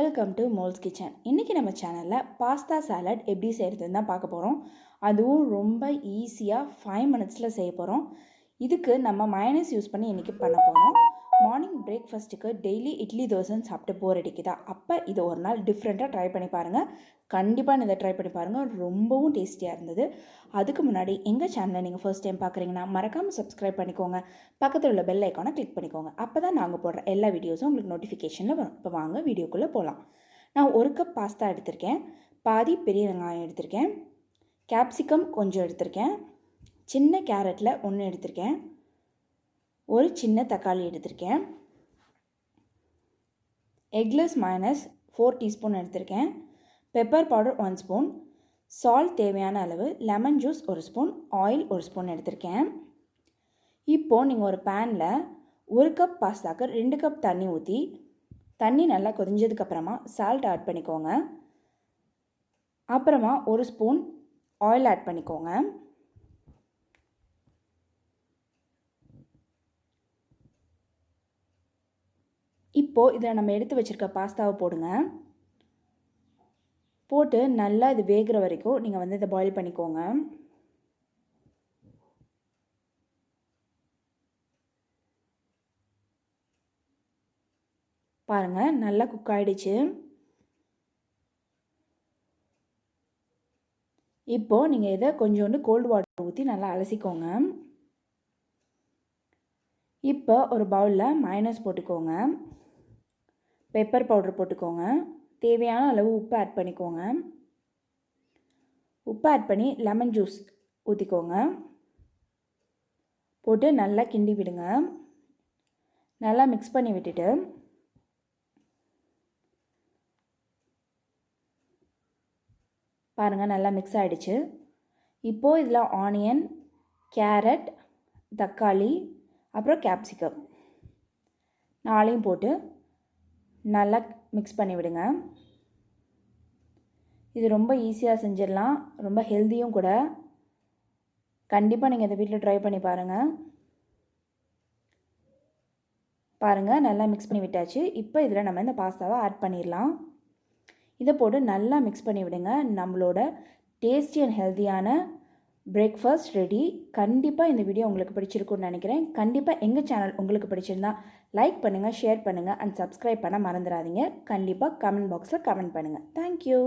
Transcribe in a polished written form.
Welcome to moles kitchen. இன்றைக்கி நம்ம சேனலில் பாஸ்தா சாலட் எப்படி செய்கிறதுன்னு தான் பார்க்க போகிறோம். அதுவும் ரொம்ப ஈஸியாக 5 மினிட்ஸில் செய்ய போகிறோம். இதுக்கு நம்ம மயோனைஸ் யூஸ் பண்ணி இன்றைக்கி பண்ண போகிறோம். மார்னிங் பிரேக்ஃபாஸ்ட்டுக்கு டெய்லி இட்லி தோசைன்னு சாப்பிட்டு போர் அடிக்குதா, அப்போ இதை ஒரு நாள் டிஃப்ரெண்ட்டாக ட்ரை பண்ணி பாருங்கள். கண்டிப்பாக இதை ட்ரை பண்ணி பாருங்கள், ரொம்பவும் டேஸ்டியாக இருந்தது. அதுக்கு முன்னாடி எங்கள் சேனலை நீங்கள் ஃபர்ஸ்ட் டைம் பார்க்குறீங்கன்னா மறக்காமல் சப்ஸ்கிரைப் பண்ணிக்கோங்க. பக்கத்தில் உள்ள பெல் ஐக்கானை கிளிக் பண்ணிக்கோங்க. அப்போ தான் நாங்கள் போடுற எல்லா வீடியோஸும் உங்களுக்கு நோட்டிஃபிகேஷனில் வரும். இப்போ வாங்க வீடியோக்குள்ளே போகலாம். நான் 1 கப் பாஸ்தா எடுத்திருக்கேன், பாதி பெரிய வெங்காயம் எடுத்திருக்கேன், கேப்சிகம் கொஞ்சம் எடுத்திருக்கேன், சின்ன கேரட்டில் 1 எடுத்திருக்கேன், ஒரு சின்ன தக்காளி எடுத்திருக்கேன், எக்லெஸ் mayonnaise 4 டீஸ்பூன் எடுத்திருக்கேன், பெப்பர் பவுடர் 1 ஸ்பூன், சால்ட் தேவையான அளவு, lemon juice 1 spoon, oil 1 spoon எடுத்திருக்கேன். இப்போது நீங்கள் ஒரு பேனில் 1 கப் பாஸ்தாக்கு 2 கப் தண்ணி ஊற்றி, தண்ணி நல்லா கொதிஞ்சதுக்கப்புறமா சால்ட் ஆட் பண்ணிக்கோங்க. அப்புறமா 1 ஸ்பூன் ஆயில் ஆட் பண்ணிக்கோங்க. இப்போது இதில் நம்ம எடுத்து வச்சுருக்க பாஸ்தாவை போடுங்க. போட்டு நல்லா இது வேகிற வரைக்கும் நீங்கள் இதை பாயில் பண்ணிக்கோங்க. பாருங்கள், நல்லா குக் ஆகிடுச்சு. இப்போது நீங்கள் இதை கொஞ்சோண்டு கோல்டு வாட்டர் ஊற்றி நல்லா அலசிக்கோங்க. இப்போ ஒரு பவுலில் மயோனைஸ் போட்டுக்கோங்க, பெப்பர் பவுடர் போட்டுக்கோங்க, தேவையான அளவு உப்பு ஆட் பண்ணிக்கோங்க. உப்பு ஆட் பண்ணி லெமன் ஜூஸ் ஊற்றிக்கோங்க. போட்டு நல்லா கிண்டி விடுங்க. நல்லா மிக்ஸ் பண்ணி விட்டுட்டு பாருங்கள், நல்லா மிக்ஸ் ஆகிடுச்சு. இப்போது இதில் ஆனியன், கேரட், தக்காளி, அப்புறம் கேப்சிகம் 4ஐயும் போட்டு நல்லா மிக்ஸ் பண்ணி விடுங்க. இது ரொம்ப ஈஸியாக செஞ்சிடலாம், ரொம்ப ஹெல்த்தியும் கூட. கண்டிப்பாக நீங்கள் இதை வீட்டில் ட்ரை பண்ணி பாருங்கள். பாருங்கள், நல்லா மிக்ஸ் பண்ணி விட்டாச்சு. இப்போ இதில் நம்ம இந்த பாஸ்தாவை ஆட் பண்ணிடலாம். இதை போட்டு நல்லா மிக்ஸ் பண்ணி விடுங்க. நம்மளோட டேஸ்டி அண்ட் ஹெல்த்தியான பிரேக்ஃபாஸ்ட் ரெடி. கண்டிப்பாக இந்த வீடியோ உங்களுக்கு பிடிச்சிருக்குன்னு நினைக்கிறேன். கண்டிப்பாக எங்கள் சேனல் உங்களுக்கு பிடிச்சிருந்தா லைக் பண்ணுங்கள், ஷேர் பண்ணுங்கள் அண்ட் சப்ஸ்கிரைப் பண்ண மறந்துடாதீங்க. கண்டிப்பாக கமெண்ட் பாக்ஸில் கமெண்ட் பண்ணுங்கள். தேங்க்யூ.